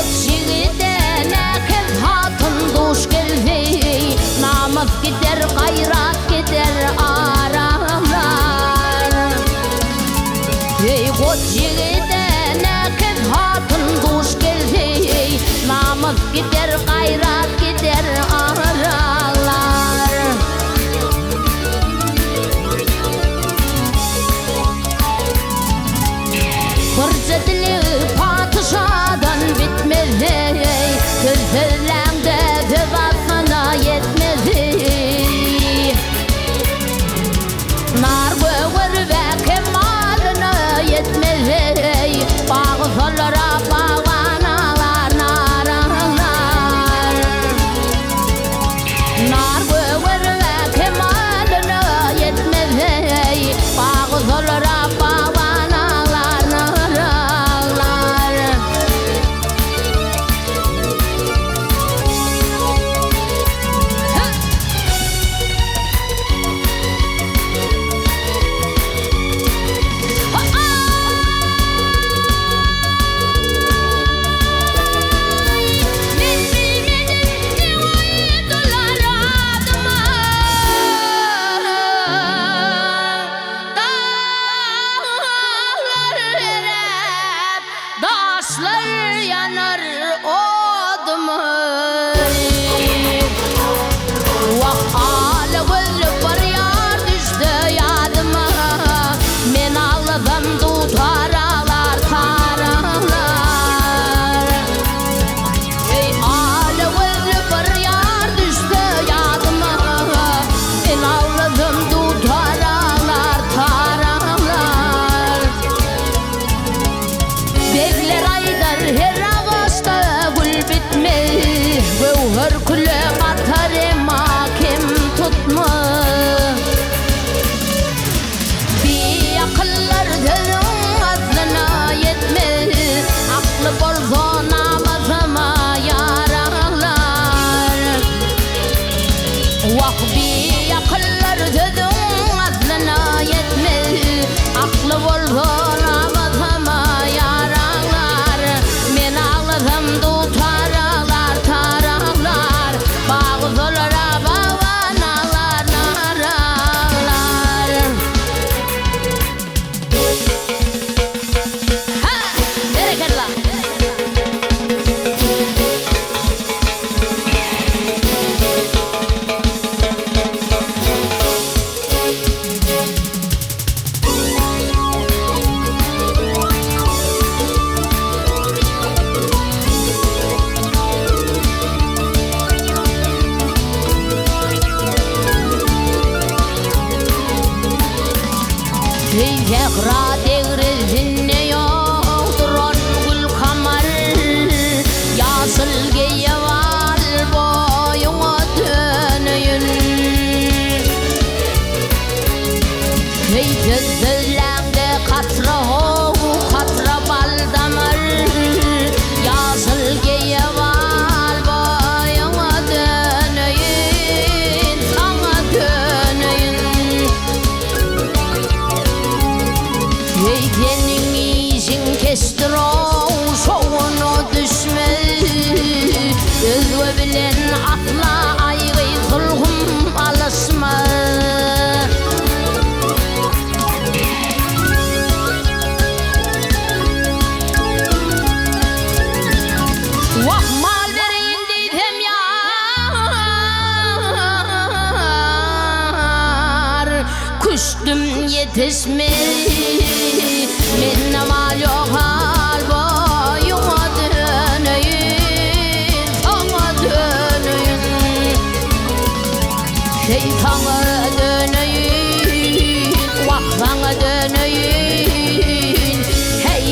jigitene kim hatun duş geldi, namaz gider gayrat gider aramlar. Ey ot jigitene kim hatun duş geldi, namaz gider gayrat gider aramlar. Fırsatlı padişahdan bitmedi, sözlerinde cevabına yetmedi. Nar göğür ve kemalına yetmedi, bağızlara bağlanalar naralar. Nar göğür ve kemalına yetmedi, bağızlara bağlanalar. Daşlar yanar odum. Vah ağlı gözlü var yar düştü yadıma. Men ağladım tutaralar taralar. Ey ağlı gözlü var yar düştü yadıma. Men ağladım tutaralar taralar. Bekler aydar her ağaçta gül bitmez, gövher küle katar makem tutma. Bir akıllar derin aslına yetmez, aklı bolsa namazıma yararlar. Vah bir akıllar derin aslına yetmez, aklı bolsa namazıma yararlar. Men ağladım tutaralar taralar, bağızlara bağlanalar naralar. Ha! Bereketler. Zekra devrizinde yoktur on gül kamar, yasıl geyeval boyuna dönüyün. Hey gözlerinde katra ho katra bal damar, yasıl geyeval boyuna dönüyün, sana dönüyün. Senin izin kestir o şovunu düşme, özü bilen atla aygı zulhum alışma. Vah mal verin dedim yar, kuştum yetişmedi. Men mal yok hal boyuma dönüyün, sana dönüyün. Şeytana dönüyün, vah sana dönüyün. Hey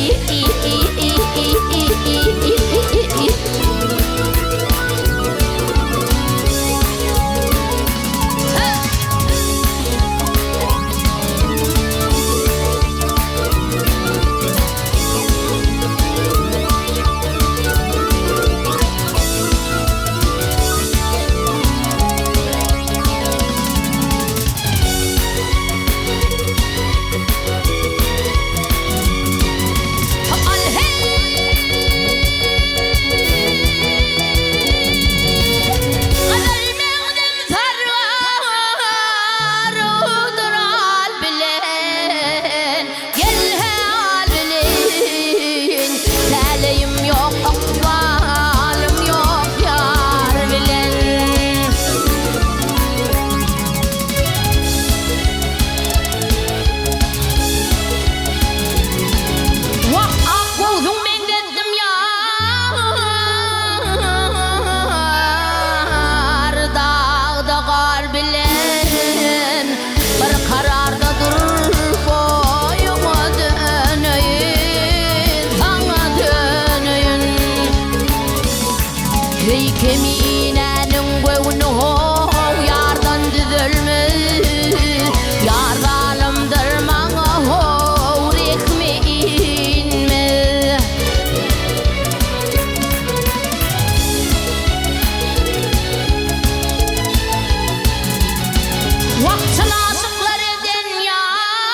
Hey kemiğinin göğünü yardan düzülmüş Yar zalimdir bana rekmeğin mi Vakçılasıklar eden yar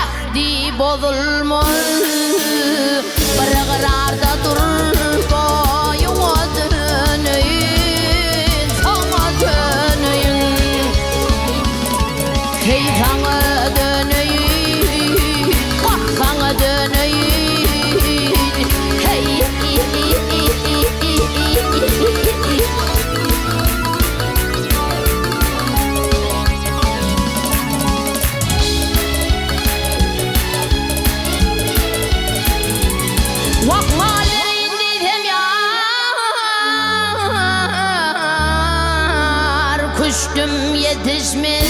ehdi bozulmuş Bir qırarda dur boyuna dönüyün Sana dönüyün Hey sana dönüyün Bak sana dönüyün Hey Kuştum yetişmiş